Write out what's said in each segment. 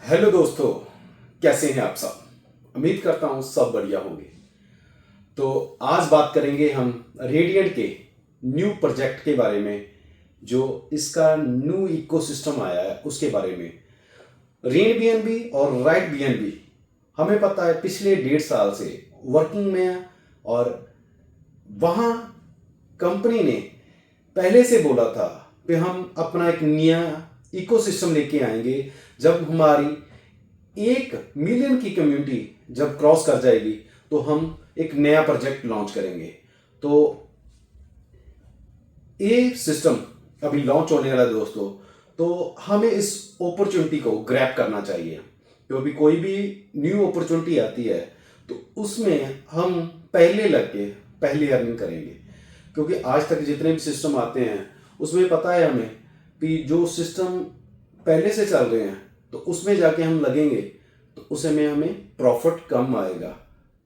Hello दोस्तों, कैसे हैं आप सब। उम्मीद करता हूँ सब बढ़िया होंगे। तो आज बात करेंगे हम रेडियंट के न्यू प्रोजेक्ट के बारे में, जो इसका न्यू इकोसिस्टम आया है उसके बारे में। रेन बीएनबी और राइट बीएनबी हमें पता है पिछले 1.5 साल से वर्किंग में है, और वहाँ कंपनी ने पहले से बोला था कि हम अपना एक नया इकोसिस्टम लेके आएंगे। जब हमारी 1 मिलियन की कम्युनिटी जब क्रॉस कर जाएगी तो हम एक नया प्रोजेक्ट लॉन्च करेंगे। तो ये सिस्टम अभी लॉन्च होने वाला है दोस्तों। तो हमें इस अपॉर्चुनिटी को ग्रैब करना चाहिए, क्योंकि कोई भी न्यू अपॉर्चुनिटी आती है तो उसमें हम पहले लग के पहले अर्निंग करेंगे। क्योंकि आज तक जितने भी सिस्टम आते हैं उसमें पता है हमें कि जो सिस्टम पहले से चल रहे हैं तो उसमें जाके हम लगेंगे तो उसे में हमें प्रॉफिट कम आएगा।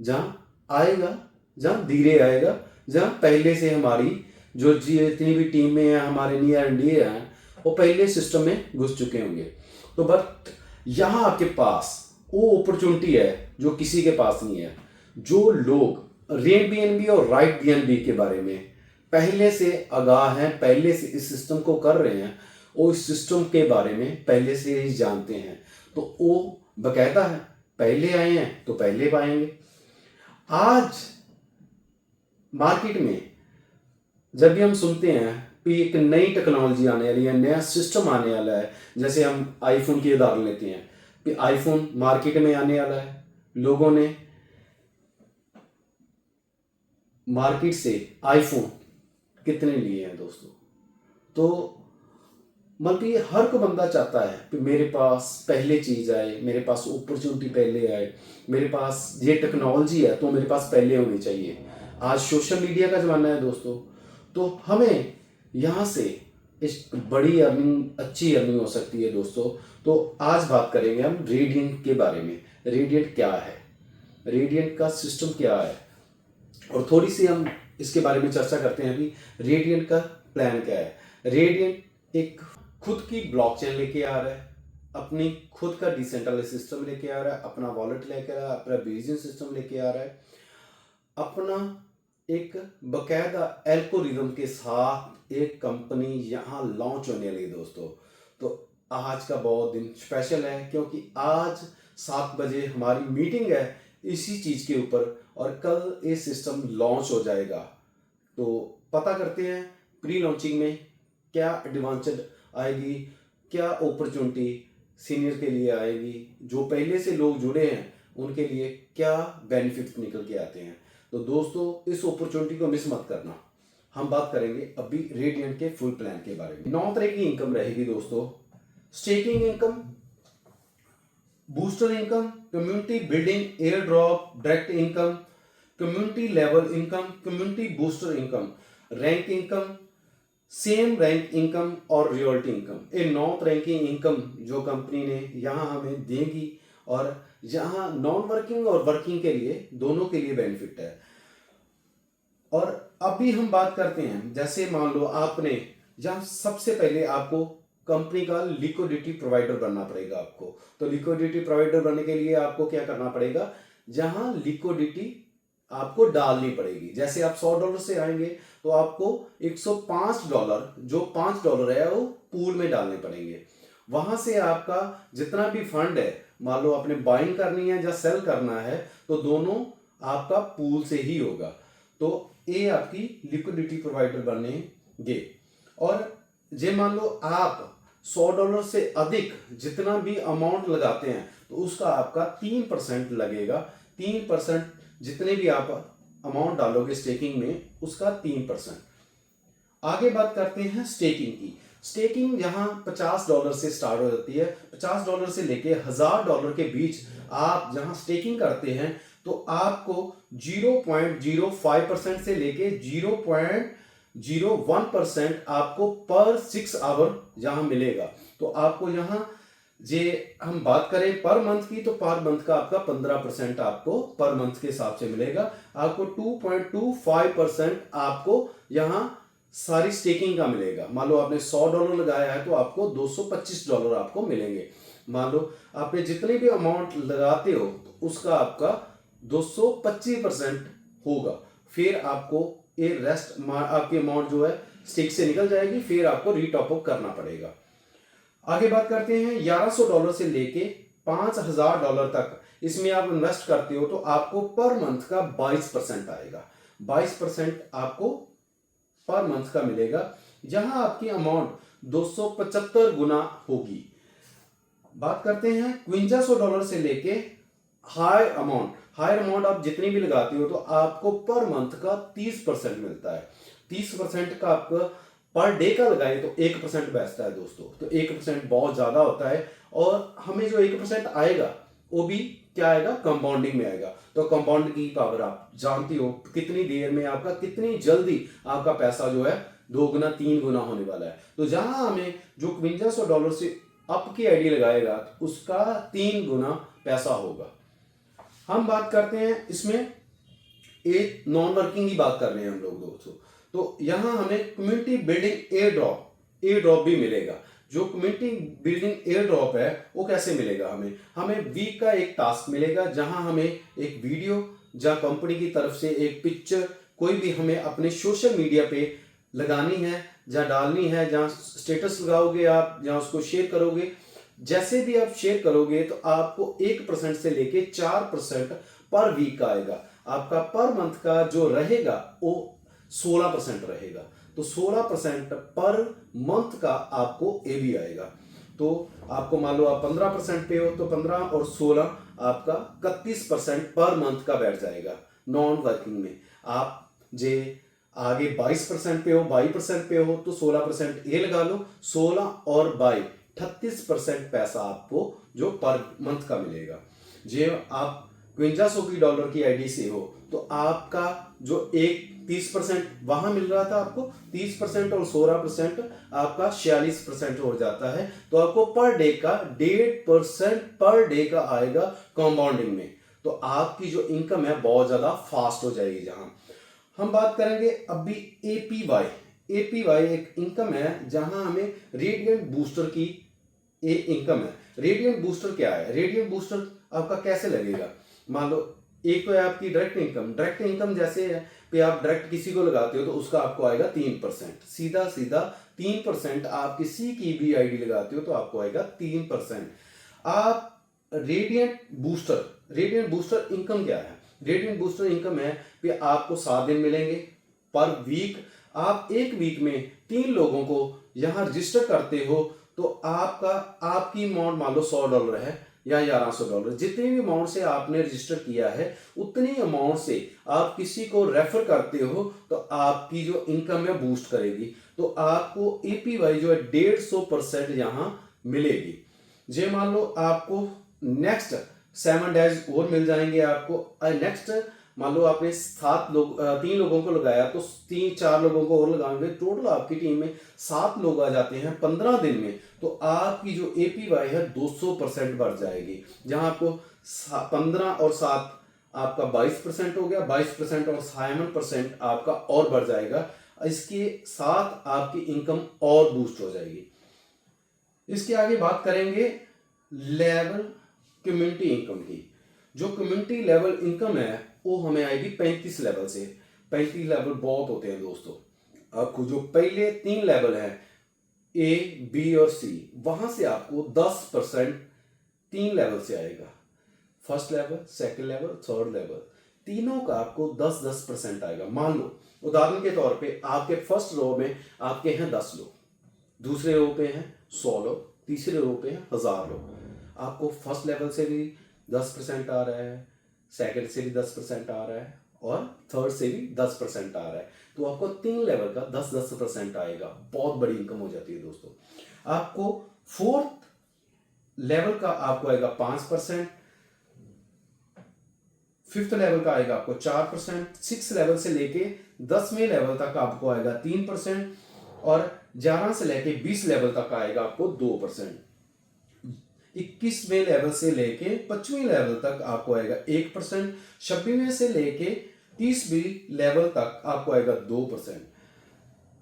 जहाँ धीरे आएगा, जहाँ पहले से हमारी जो जितनी भी टीमें हैं, हमारे नियर एंड डियर हैं, वो पहले सिस्टम में घुस चुके होंगे। तो बट यहाँ आपके पास वो अपॉर्चुनिटी है जो किसी के पास नहीं है। जो लोग रेन बीएनबी और राइट बीएनबी के बारे में पहले से आगाह हैं, पहले से इस सिस्टम को कर रहे हैं, वो इस सिस्टम के बारे में पहले से ही जानते हैं, तो वो बकायदा है, पहले आए हैं तो पहले पाएंगे। आज मार्केट में जब भी हम सुनते हैं कि एक नई टेक्नोलॉजी आने वाली है, नया सिस्टम आने वाला है, जैसे हम आईफोन की उदाहरण लेते हैं कि आईफोन मार्केट में आने वाला है, लोगों ने मार्केट से आईफोन कितने लिए हैं दोस्तों। तो मतलब हर कोई बंदा चाहता है कि मेरे पास पहले चीज़ आए, मेरे पास अपॉर्चुनिटी पहले आए, मेरे पास ये टेक्नोलॉजी है तो मेरे पास पहले होनी चाहिए। आज सोशल मीडिया का ज़माना है दोस्तों, तो हमें यहाँ से इस बड़ी अर्निंग, अच्छी अर्निंग हो सकती है दोस्तों। तो आज बात करेंगे हम रेडियंट के बारे में। रेडियंट क्या है, रेडियंट का सिस्टम क्या है, और थोड़ी सी हम इसके बारे में चर्चा करते हैं अभी। रेडियंट का प्लान क्या है। रेडियंट एक खुद की ब्लॉकचेन लेके आ रहा है, अपनी खुद का डिसेंट्रलाइज्ड सिस्टम लेके आ रहा है, अपना वॉलेट लेके आ रहा है, अपना बिजनेस सिस्टम लेके आ रहा है, अपना एक बकायदा एल्गोरिथम के साथ एक कंपनी यहाँ लॉन्च होने वाली है दोस्तों। तो आज का बहुत दिन स्पेशल है, क्योंकि आज 7 बजे हमारी मीटिंग है इसी चीज़ के ऊपर, और कल ये सिस्टम लॉन्च हो जाएगा। तो पता करते हैं प्री लॉन्चिंग में क्या एडवांटेज आएगी, क्या अपॉर्चुनिटी सीनियर के लिए आएगी, जो पहले से लोग जुड़े हैं उनके लिए क्या बेनिफिट निकल के आते हैं। तो दोस्तों इस अपॉर्चुनिटी को मिस मत करना। हम बात करेंगे अभी रेडियंट के फुल प्लान के बारे में। 9 तरह की इनकम रहेगी दोस्तों। Staking income, booster income, community building, air drop, direct income, community level income, community booster income, rank income, same rank income और रॉयल्टी इनकम। ये 9 तरह की इनकम जो कंपनी ने यहाँ हमें देगी, और यहाँ नॉन वर्किंग और वर्किंग के लिए दोनों के लिए बेनिफिट है। और अभी हम बात करते हैं, जैसे मान लो आपने, जहाँ सबसे पहले आपको कंपनी का लिक्विडिटी प्रोवाइडर बनना पड़ेगा आपको। तो लिक्विडिटी प्रोवाइडर बनने के लिए आपको क्या करना पड़ेगा, जहाँ लिक्विडिटी आपको डालनी पड़ेगी। जैसे आप $100 से आएंगे तो आपको $105, जो $5 है, वो पूल में डालने पड़ेंगे। वहां से आपका जितना भी फंड है, मान लो आपने बाइंग करनी है या सेल करना है, तो दोनों आपका पूल से ही होगा। तो ये आपकी लिक्विडिटी प्रोवाइडर बनेंगे। और जे मान लो आप $100 से अधिक जितना भी अमाउंट लगाते हैं तो उसका आपका 3% लगेगा। 3% जितने भी आप अमाउंट डालोगे स्टेकिंग में, उसका 3%। आगे बात करते हैं स्टेकिंग की। स्टेकिंग यहाँ $50 से स्टार्ट हो जाती है। $50 से लेके $1000 के बीच आप जहाँ स्टेकिंग करते हैं तो आपको 0.05% से लेके 0.01% आपको पर 6 आवर यहाँ मिलेगा। तो आपको यहाँ जे हम बात करें पर मंथ की, तो पर मंथ का आपका 15% आपको पर मंथ के हिसाब से मिलेगा। आपको 2.25% आपको यहाँ सारी स्टेकिंग का मिलेगा। मान लो आपने $100 लगाया है तो आपको $225 आपको मिलेंगे। मान लो आपने जितने भी अमाउंट लगाते हो तो उसका आपका 225% होगा। फिर आपको ये रेस्ट आपकी अमाउंट जो है स्टिक से निकल जाएगी, फिर आपको रीटॉप अप करना पड़ेगा। आगे बात करते हैं $1100 से लेके $5000 तक इसमें आप इन्वेस्ट करते हो तो आपको पर मंथ का 22% आएगा। 22% आपको पर मंथ का मिलेगा, जहां आपकी अमाउंट 275 गुना होगी। बात करते हैं $5500 से लेके हायर अमाउंट आप जितनी भी लगाते हो तो आपको पर मंथ का 30% मिलता है। 30% का आपका पर डे का लगाए तो 1% बैठता है दोस्तों, तो 1% बहुत ज्यादा होता है। और हमें जो 1% आएगा वो भी क्या आएगा, कंपाउंडिंग में आएगा। तो कंपाउंड की पावर आप जानती हो, कितनी देर में आपका, कितनी जल्दी आपका पैसा जो है 2 गुना 3 गुना होने वाला है। तो जहां हमें जो $5500 से अप की आईडी लगाएगा उसका 3 गुना पैसा होगा। हम बात करते हैं इसमें एक नॉन वर्किंग की बात कर रहे हैं हम लोग दोस्तों। तो यहां हमें कम्युनिटी बिल्डिंग एयर ड्रॉप भी मिलेगा। जो कम्युनिटी बिल्डिंग एयर ड्रॉप है वो कैसे मिलेगा, हमें वीक का एक टास्क मिलेगा, जहां हमें एक वीडियो या कंपनी की तरफ से एक पिक्चर कोई भी हमें अपने सोशल मीडिया पे लगानी है या डालनी है, जहां स्टेटस लगाओगे आप, जहां उसको शेयर करोगे। जैसे भी आप शेयर करोगे तो आपको 1% से लेके 4% पर वीक का आएगा। आपका पर मंथ का जो रहेगा वो 16% रहेगा। तो 16% पर मंथ का आपको ये भी आएगा। तो आपको मान लो आप 15% पे हो तो 15 और 16 आपका 31% पर मंथ का बैठ जाएगा नॉन वर्किंग में। आप जे आगे 22% पे हो, 22% पे हो तो 16% ये लगा लो, 16 और 22 $36% पैसा आपको जो पर मंथ का मिलेगा। जे आप $5500 की आईडी से हो तो आपका जो एक 30% वहां मिल रहा था आपको, 30% और 16% आपका 46% हो जाता है। तो आपको पर डे का 1.5% पर डे का आएगा कंपाउंडिंग में। तो आपकी जो इनकम है बहुत ज्यादा फास्ट हो जाएगी। जहां हम बात करेंगे अभी एपीवाई एक इनकम है, जहां हमें रेडियंट बूस्टर की ये इनकम है। रेडियंट बूस्टर क्या है, रेडियंट बूस्टर आपका कैसे लगेगा, मान लो एक तो है आपकी डायरेक्ट इनकम जैसे है कि आप डायरेक्ट किसी को लगाते हो तो उसका आपको आएगा 3%, सीधा 3%। आप किसी की भी आईडी लगाते हो तो आपको आएगा 3%। आप रेडियंट बूस्टर इनकम क्या है, रेडियंट बूस्टर इनकम है कि आपको 7 दिन मिलेंगे पर वीक। आप एक वीक में 3 लोगों को यहां रजिस्टर करते हो तो आपकी अमाउंट मान लो $100 है या $1100, जितनी भी अमाउंट से आपने रजिस्टर किया है उतनी अमाउंट से आप किसी को रेफर करते हो तो आपकी जो इनकम है बूस्ट करेगी। तो आपको एपीवाई जो है 150% यहां मिलेगी। जे मान लो आपको नेक्स्ट 7 डेज और मिल जाएंगे आपको। नेक्स्ट मान लो आपने 3 लोगों को लगाया तो 3-4 लोगों को और लगाएंगे, टोटल आपकी टीम में 7 लोग आ जाते हैं 15 दिन में। तो आपकी जो एपीवाई है 200% बढ़ जाएगी। जहां आपको 15 और 7 आपका 22% हो गया, 22% और 7% आपका और बढ़ जाएगा। इसके साथ आपकी इनकम और बूस्ट हो जाएगी। इसके आगे बात करेंगे लेवल कम्युनिटी इनकम की। जो कम्युनिटी लेवल इनकम है वो हमें आएगी 35 लेवल से। 35 लेवल बहुत होते हैं दोस्तों। आपको जो पहले 3 लेवल है ए, बी और सी, वहां से आपको 10% 3 लेवल से आएगा। First level, second level, third level, तीनों का आपको 10-10% आएगा। मान लो उदाहरण के तौर पे आपके फर्स्ट रो में आपके हैं 10 लोग, दूसरे रो पे हैं 100 लोग, तीसरे रो पे हैं 1000 लोग। आपको फर्स्ट लेवल से भी 10% आ रहा है, सेकंड से भी 10% आ रहा है और थर्ड से भी 10% आ रहा है। तो आपको 3 लेवल का 10-10% आएगा। बहुत बड़ी इनकम हो जाती है दोस्तों। आपको फोर्थ लेवल का आपको आएगा 5%, फिफ्थ लेवल का आएगा आपको 4%, 6 लेवल से लेके 10वें लेवल तक आपको आएगा 3% और 11 से लेके 20 लेवल तक आएगा आपको 2%। 21वें लेवल से लेके 25वें लेवल तक आपको आएगा 1%, 26वें से लेके 30वें लेवल तक आपको आएगा 2%,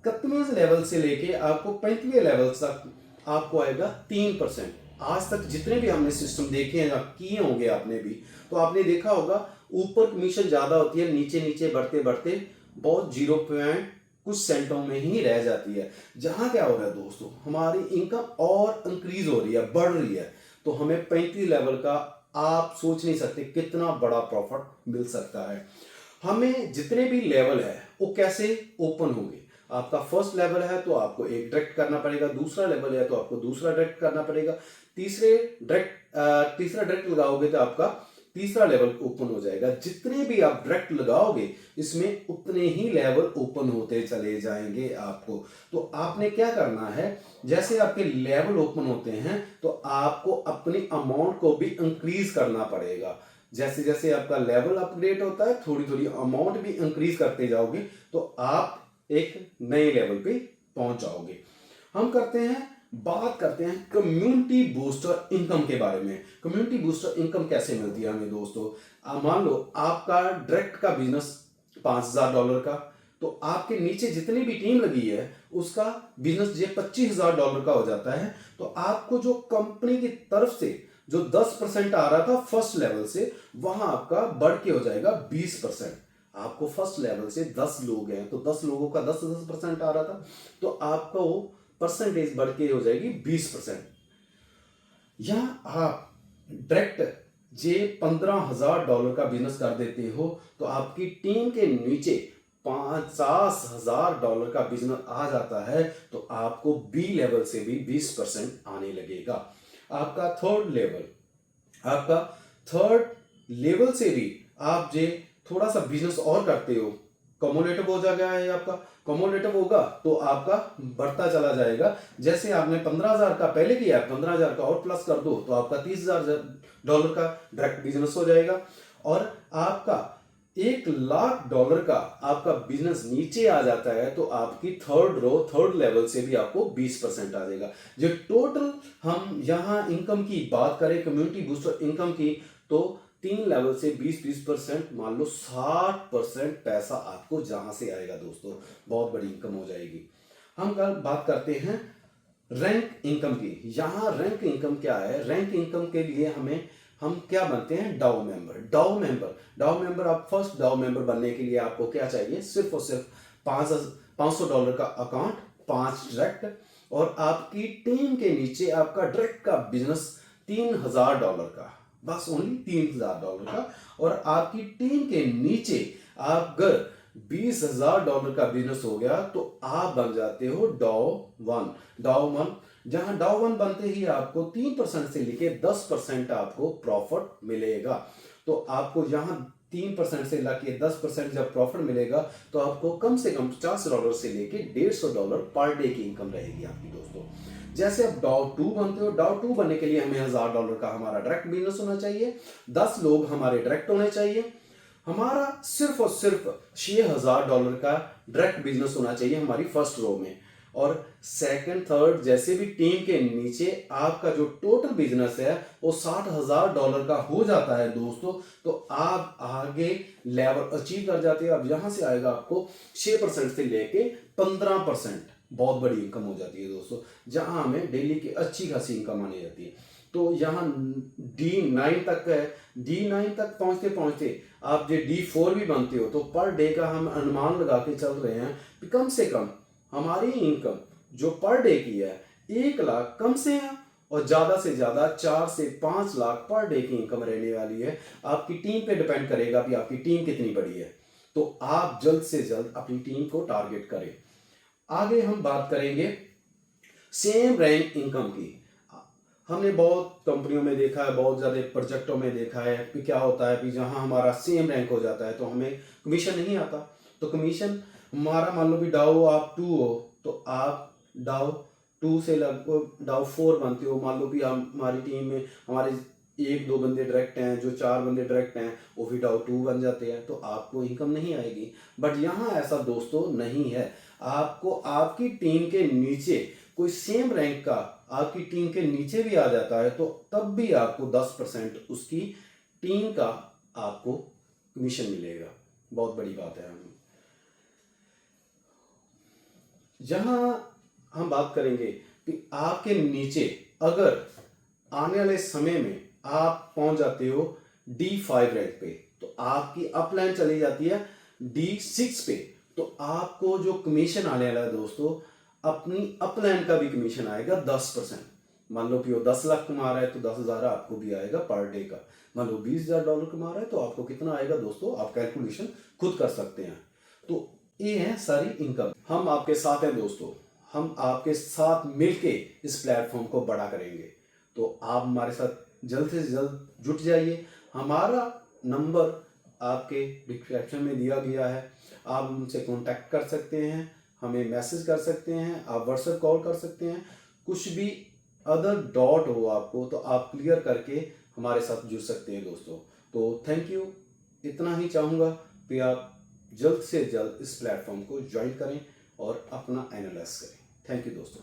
31वें लेवल से लेके आपको 35वें लेवल तक आपको आएगा 3%। आज तक जितने भी हमने सिस्टम देखे हैं या किए होंगे आपने भी, तो आपने देखा होगा ऊपर कमीशन ज्यादा होती है, नीचे नीचे बढ़ते बढ़ते बहुत 0 पॉइंट कुछ सेंटों में ही रह जाती है। जहां क्या हो रहा है दोस्तों, हमारी इनकम और इंक्रीज हो रही है, बढ़ रही है। तो हमें 35 लेवल का आप सोच नहीं सकते कितना बड़ा प्रॉफिट मिल सकता है। हमें जितने भी लेवल है वो कैसे ओपन होंगे। आपका फर्स्ट लेवल है तो आपको एक डायरेक्ट करना पड़ेगा, दूसरा लेवल है तो आपको दूसरा डायरेक्ट करना पड़ेगा, तीसरा डायरेक्ट लगाओगे तो आपका तीसरा लेवल ओपन हो जाएगा। जितने भी आप डायरेक्ट लगाओगे इसमें उतने ही लेवल ओपन होते चले जाएंगे आपको। तो आपने क्या करना है, जैसे आपके लेवल ओपन होते हैं तो आपको अपनी अमाउंट को भी इंक्रीज करना पड़ेगा। जैसे जैसे आपका लेवल अपग्रेड होता है थोड़ी थोड़ी अमाउंट भी इंक्रीज करते जाओगे तो आप एक नए लेवल पे पहुंच जाओगे। हम बात करते हैं कम्युनिटी बूस्टर इनकम के बारे में। कम्युनिटी बूस्टर इनकम कैसे मिलती है हमें दोस्तों, मान लो आपका डायरेक्ट का बिजनेस $5,000 का, तो आपके नीचे जितनी भी टीम लगी है उसका बिजनेस जो $25,000 का हो जाता है। तो आपको जो कंपनी की तरफ से जो 10% आ रहा था फर्स्ट लेवल से, वहां आपका बढ़ के हो जाएगा 20%। आपको फर्स्ट लेवल से 10 लोग हैं तो 10 लोगों का 10% आ रहा था, तो आपको परसेंटेज बढ़ के हो जाएगी 20%। या आप डायरेक्ट जे $15,000 का बिजनेस कर देते हो तो आपकी टीम के नीचे $50,000 का बिजनेस आ जाता है तो आपको बी लेवल से भी 20% आने लगेगा। आपका थर्ड लेवल से भी आप जे थोड़ा सा बिजनेस और करते हो, कम्युलेटिव हो जाएगा है आपका। कम्युलेटिव होगा तो आपका बढ़ता चला जाएगा। जैसे आपने 15,000 का पहले किया, 15,000 का और प्लस कर दो तो आपका $30,000 का डायरेक्ट बिजनेस हो जाएगा। और आपका $1,00,000 का आपका बिजनेस नीचे आ जाता है तो आपकी थर्ड लेवल से भी आपको 20% आ जाएगा। जो टोटल हम यहाँ इनकम की बात करें कम्युनिटी बूस्टर इनकम की, तो 3 लेवल से 20% मान लो 60% पैसा आपको जहां से आएगा दोस्तों, बहुत बड़ी इनकम हो जाएगी। हम कल बात करते हैं रैंक इनकम की। यहाँ रैंक इनकम क्या है, रैंक इनकम के लिए हम क्या बनते हैं, डाउ मेंबर। आप फर्स्ट डाउ मेंबर बनने के लिए आपको क्या चाहिए, सिर्फ और सिर्फ $500 का अकाउंट, 5 डायरेक्ट, और आपकी टीम के नीचे आपका डायरेक्ट का बिजनेस $3,000 का, बस ओनली $3,000 का। और आपकी टीम के नीचे आप अगर $20,000 का बिजनेस हो गया तो आप बन जाते हो डाउ वन। जहां डाउ वन बनते ही आपको 3% से लेके 10% आपको प्रॉफिट मिलेगा। तो आपको यहां 3% से लेके 10% जब प्रॉफिट मिलेगा तो आपको कम से कम $50 से लेके $150 पर डे की इनकम रहेगी आपकी दोस्तों। जैसे आप डाउ 2 बनते हो, डाउ 2 बनने के लिए हमें $1,000 का हमारा डायरेक्ट बिजनेस होना चाहिए, 10 लोग हमारे डायरेक्ट होने चाहिए, हमारा सिर्फ और सिर्फ $6,000 का डायरेक्ट बिजनेस होना चाहिए हमारी फर्स्ट रो में। और सेकंड थर्ड जैसे भी टीम के नीचे आपका जो टोटल बिजनेस है वो $60,000 का हो जाता है दोस्तों, तो आप आगे लेवल अचीव कर जाते हैं। अब यहां से आएगा आपको 6% से लेके 15%, बहुत बड़ी इनकम हो जाती है दोस्तों, जहां हमें डेली की अच्छी खासी इनकम आने जाती है। तो यहाँ D9 तक है, D9 तक पहुंचते पहुंचते आप जो D4 भी बनते हो तो पर डे का हम अनुमान लगा के चल रहे हैं कि कम से कम हमारी इनकम जो पर डे की है 1,00,000 कम से है, और ज्यादा से ज्यादा 4 से 5 लाख पर डे की इनकम रहने वाली है। आपकी टीम पे डिपेंड करेगा कि आपकी टीम कितनी बड़ी है। तो आप जल्द से जल्द अपनी टीम को टारगेट करें। आगे हम बात करेंगे सेम रैंक इनकम की। हमने बहुत कंपनियों में देखा है, बहुत ज़्यादा प्रोजेक्टों में देखा है कि क्या होता है कि जहां हमारा सेम रैंक हो जाता है तो हमें कमीशन नहीं आता। तो कमीशन हमारा मान लो भी डाउ आप 2 हो तो आप डाउ 2 से लगभग डाउ 4 बनते हो। मान लो भी हमारी टीम में हमारे 1-2 बंदे डायरेक्ट हैं, जो 4 बंदे डायरेक्ट हैं वो भी डाउ 2 बन जाते हैं, तो आपको इनकम नहीं आएगी। बट यहाँ ऐसा दोस्तों नहीं है। आपको आपकी टीम के नीचे कोई सेम रैंक का आपकी टीम के नीचे भी आ जाता है तो तब भी आपको 10% उसकी टीम का आपको कमीशन मिलेगा। बहुत बड़ी बात है। जहां हम बात करेंगे कि आपके नीचे अगर आने वाले समय में आप पहुंच जाते हो D5 रैंक पे, तो आपकी अपलाइन चली जाती है D6 पे। तो आपको जो कमीशन आने वाला है दोस्तों, अपनी अपलाइन का भी कमीशन आएगा 10%। मान लो कि वो 10 लाख कमा रहा है तो 10,000 आपको भी आएगा पर डे का। मान लो $20,000 कमा रहा है तो आपको कितना आएगा दोस्तों, आप कैलकुलेशन खुद कर सकते हैं। तो ये है सारी इनकम। हम आपके साथ हैं दोस्तों, हम आपके साथ मिलके इस प्लेटफॉर्म को बड़ा करेंगे। तो आप हमारे साथ जल्द से जल्द जुट जाइए। हमारा नंबर आपके डिस्क्रिप्शन में दिया गया है, आप हमसे कांटेक्ट कर सकते हैं, हमें मैसेज कर सकते हैं, आप व्हाट्सएप कॉल कर सकते हैं। कुछ भी अदर डॉट हो आपको तो आप क्लियर करके हमारे साथ जुड़ सकते हैं दोस्तों। तो थैंक यू, इतना ही चाहूँगा कि आप जल्द से जल्द इस प्लेटफॉर्म को ज्वाइन करें और अपना एनालाइज करें। थैंक यू दोस्तों।